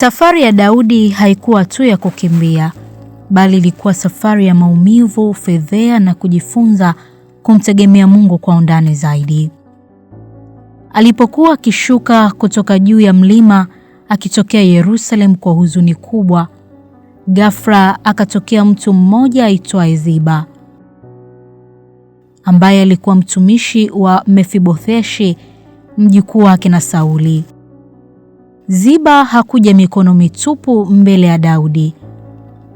Safari ya Daudi haikuwa tu ya kukimbia, bali ilikuwa safari ya maumivu, fedheha na kujifunza kumtegemea Mungu kwa undani zaidi. Alipokuwa akishuka kutoka juu ya mlima akitokea Yerusalemu kwa huzuni kubwa, ghafla akatokea mtu mmoja aitwaye Ziba, ambaye alikuwa mtumishi wa Mefibotheshi, mjukuu wake na Sauli. Ziba hakuja mikono mitupu mbele ya Daudi.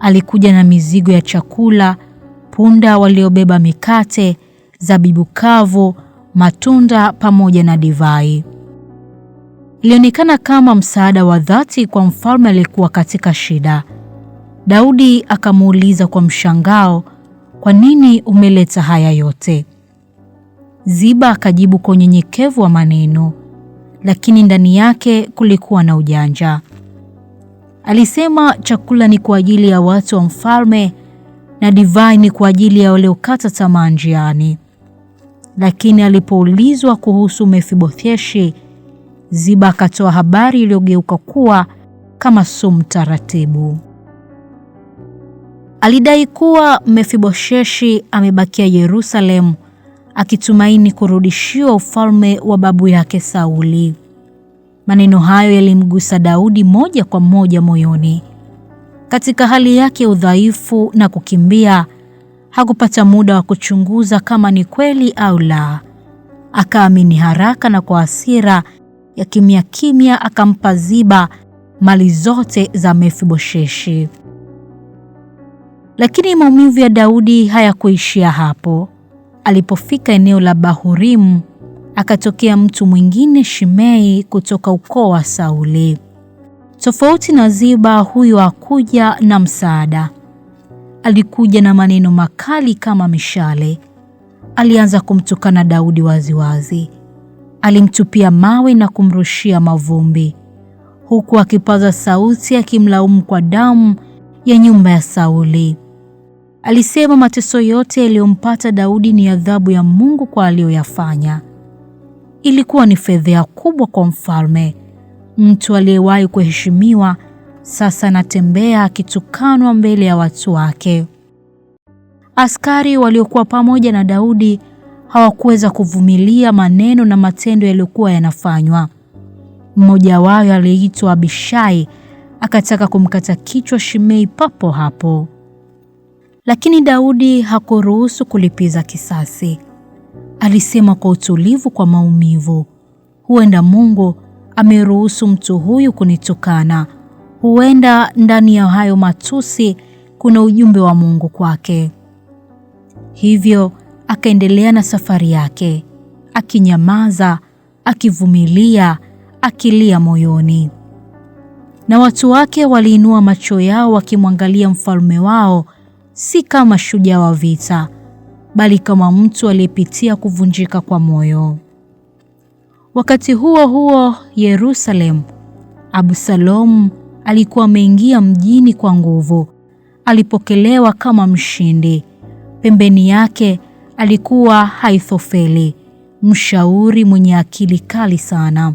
Alikuja na mizigo ya chakula, punda waliobeba mikate, zabibu kavu, matunda pamoja na divai. Ilionekana kama msaada wa dhati kwa mfalme aliyekuwa katika shida. Daudi akamuuliza kwa mshangao, "Kwa nini umeleta haya yote?" Ziba akajibu kwa unyenyekevu wa maneno, lakini ndani yake kulikuwa na ujanja. Alisema chakula ni kwa ajili ya watu wa mfalme na divai ni kwa ajili ya waliokata tamaa njiani. Lakini alipoulizwa kuhusu Mefibotheshi, Ziba akatoa habari iliyogeuka kuwa kama sumu taratibu. Alidai kuwa Mefibosheshi amebakia Yerusalemu akitumaini kurudishiwa ufalme wa babu yake Sauli. Maneno hayo yalimgusa Daudi moja kwa moja moyoni. Katika hali yake ya udhaifu na kukimbia, hakupata muda wa kuchunguza kama ni kweli au la. Akaamini haraka na kwa hasira ya kimya kimya akampa Ziba mali zote za Mefibosheshi. Lakini maumivu ya Daudi hayakuishia hapo. Alipofika eneo la Bahurimu, akatokea mtu mwingine, Shimei, kutoka ukoo wa Sauli. Tofauti na Ziba, huyo hakuja na msaada. Alikuja na maneno makali kama mishale. Alianza kumtukana Daudi waziwazi. Alimtupia mawe na kumrushia mavumbi, huku akipaza sauti akimlaumu kwa damu ya nyumba ya Sauli. Alisema mateso yote yaliyompata Daudi ni adhabu ya Mungu kwa aliyoyafanya. Ilikuwa ni fedheha kubwa kwa mfalme. Mtu aliyewahi kuheshimiwa sasa anatembea akitukanwa mbele ya watu wake. Askari waliokuwa pamoja na Daudi hawakuweza kuvumilia maneno na matendo yaliyokuwa yanafanywa. Mmoja wao aliyeitwa Abishai akataka kumkata kichwa Shimei papo hapo. Lakini Daudi hakuruhusu kulipiza kisasi. Alisema kwa utulivu, kwa maumivu, "Huenda Mungu ameruhusu mtu huyu kunitukana. Huenda ndani ya hayo matusi kuna ujumbe wa Mungu kwake." Hivyo akaendelea na safari yake, akinyamaza, akivumilia, akilia moyoni. Na watu wake waliinua macho yao wakimwangalia mfalme wao, si kama shujaa wa vita, bali kama mtu aliyepitia kuvunjika kwa moyo. Wakati huo huo, Yerusalemu, Absalomu alikuwa ameingia mjini kwa nguvu. Alipokelewa kama mshindi. Pembeni yake alikuwa Ahithofeli, mshauri mwenye akili kali sana.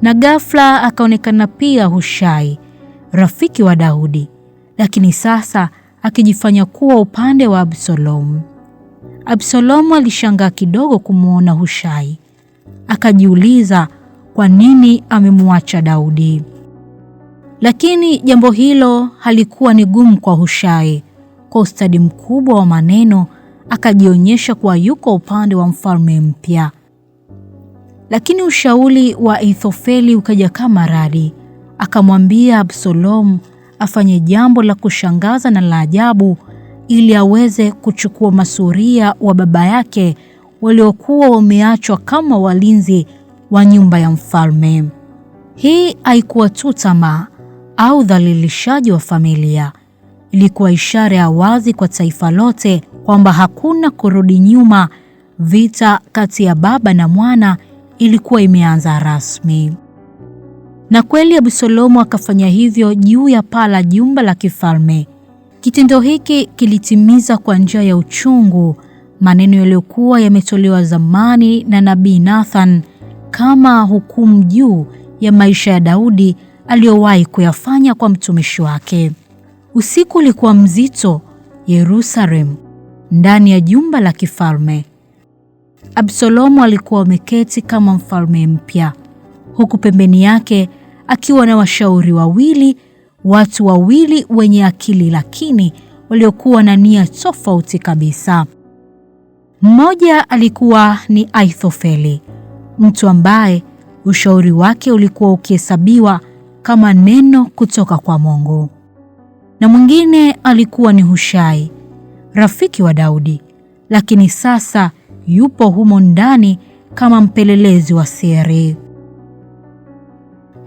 Na ghafla akaonekana pia Hushai, rafiki wa Daudi, lakini sasa akijifanya kuwa upande wa Absalomu. Absalomu alishangaa kidogo kumwona Hushai. Akajiuliza kwa nini amemwacha Daudi. Lakini jambo hilo halikuwa ni gumu kwa Hushai. Kwa ustadi mkubwa wa maneno akajionyesha kuwa yuko upande wa mfalme mpya. Lakini ushauri wa Ahithofeli ukaja kama radi. Akamwambia Absalomu afanye jambo la kushangaza na la ajabu ili aweze kuchukua masuria wa baba yake waliokuwa wameachwa kama walinzi wa nyumba ya mfalme. Hii haikuwa tu tamaa au dhalilishaji wa familia. Ilikuwa ishara ya wazi kwa taifa lote kwamba hakuna kurudi nyuma. Vita kati ya baba na mwana ilikuwa imeanza rasmi. Na kweli Absalomu akafanya hivyo juu ya paa la jumba la kifalme. Kitendo hiki kilitimiza kwa njia ya uchungu maneno yaliyokuwa yametolewa zamani na nabii Nathan kama hukumu juu ya maisha ya Daudi aliyowahi kuyafanya kwa mtumishi wake. Usiku ulikuwa mzito Yerusalemu, ndani ya jumba la kifalme. Absalomu alikuwa ameketi kama mfalme mpya, huku pembeni yake akiwa na washauri wawili, watu wawili wenye akili lakini waliokuwa na nia tofauti kabisa. Mmoja alikuwa ni Ahithofeli, mtu ambaye ushauri wake ulikuwa ukihesabiwa kama neno kutoka kwa Mungu. Na mwingine alikuwa ni Hushai, rafiki wa Daudi, lakini sasa yupo humo ndani kama mpelelezi wa siri.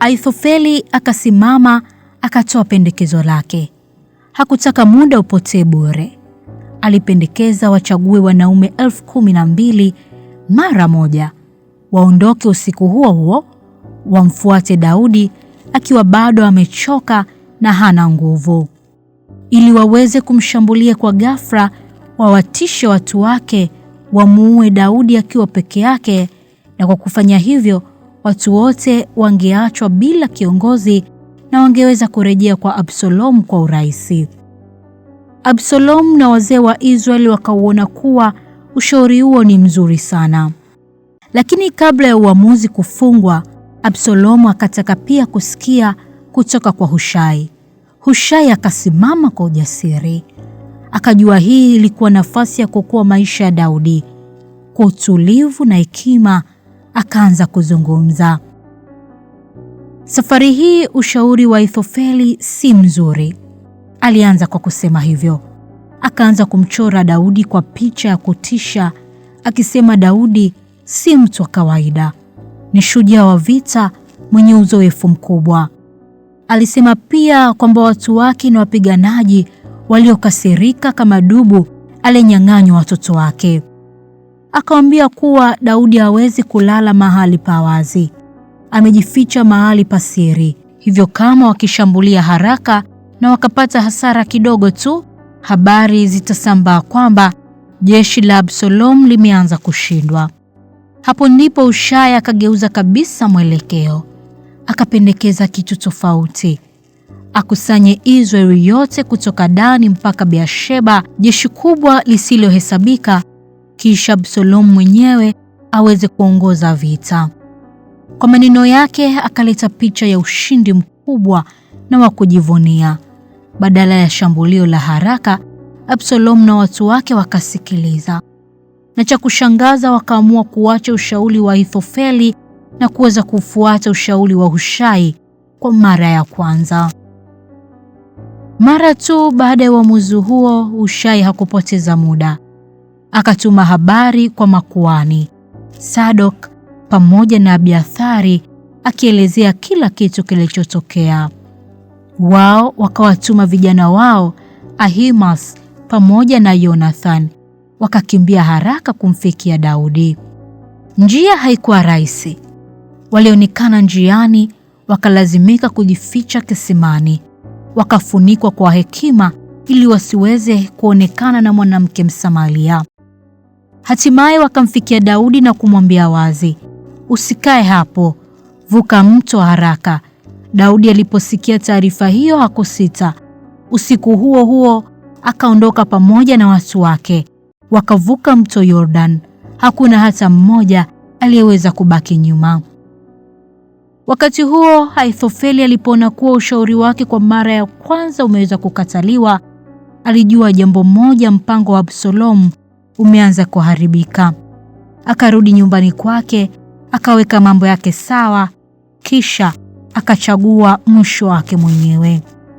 Ahithofeli akasimama akatoa pendekezo lake. Hakutaka muda upotee bure. Alipendekeza wachague wanaume 12,000 mara moja, waondoke usiku huo huo, wamfuate Daudi akiwa bado amechoka na hana nguvu, ili waweze kumshambulia kwa ghafla, wawatishe watu wake, wamuue Daudi akiwa peke yake, na kwa kufanya hivyo watu wote wangeachwa bila kiongozi na wangeweza kurejea kwa Absalomu kwa urahisi. Absalomu na wazee wa Israeli wakauona kuwa ushauri huo ni mzuri sana. Lakini kabla ya uamuzi kufungwa, Absalomu akataka pia kusikia kutoka kwa Hushai. Hushai akasimama kwa ujasiri. Akajua hii ilikuwa nafasi ya kuokoa maisha ya Daudi. Kwa utulivu na hekima akaanza kuzungumza. Safari hii ushauri wa Ahithofeli si mzuri, alianza kwa kusema hivyo. Akaanza kumchora Daudi kwa picha ya kutisha, akisema Daudi si mtu wa kawaida, ni shujaa wa vita mwenye uzoefu mkubwa. Alisema pia kwamba watu wake ni wapiganaji waliokasirika kama dubu aliyenyang'anywa watoto wake. Akamwambia kuwa Daudi hawezi kulala mahali pa wazi, amejificha mahali pa siri. Hivyo kama wakishambulia haraka na wakapata hasara kidogo tu, habari zitasambaa kwamba jeshi la Absalomu limeanza kushindwa. Hapo ndipo Hushai akageuza kabisa mwelekeo. Akapendekeza kitu tofauti. Akusanye Israeli yote kutoka Dani mpaka Beersheba, jeshi kubwa lisilohesabika, kisha Absalomu mwenyewe aweze kuongoza vita. Kwa maneno yake akaleta picha ya ushindi mkubwa na wa kujivunia. Badala ya shambulio la haraka, Absalomu na watu wake wakasikiliza. Na cha kushangaza, wakaamua kuacha ushauri wa Ahithofeli na kuweza kufuata ushauri wa Hushai kwa mara ya kwanza. Mara tu baada ya uamuzi huo, Hushai hakupoteza muda. Akatuma habari kwa makuhani Sadok pamoja na Abiathari akielezea kila kitu kilichotokea. Wao wakawatuma vijana wao Ahimaas pamoja na Yonathani, wakakimbia haraka kumfikia Daudi. Njia haikuwa rahisi. Walionekana njiani, wakalazimika kujificha kisimani, wakafunikwa kwa hekima ili wasiweze kuonekana na mwanamke Msamaria. Hatimaye wakamfikia Daudi na kumwambia wazi, usikae hapo, vuka mto haraka. Daudi aliposikia taarifa hiyo hakusita. Usiku huo huo akaondoka pamoja na watu wake, wakavuka mto Yordan. Hakuna hata mmoja aliyeweza kubaki nyuma. Wakati huo Ahithofeli alipoona kuwa ushauri wake kwa mara ya kwanza umeweza kukataliwa, alijua jambo moja, mpango wa Absalomu umeanza kuharibika. Akarudi nyumbani kwake, akaweka mambo yake sawa, kisha akachagua mwisho wake mwenyewe.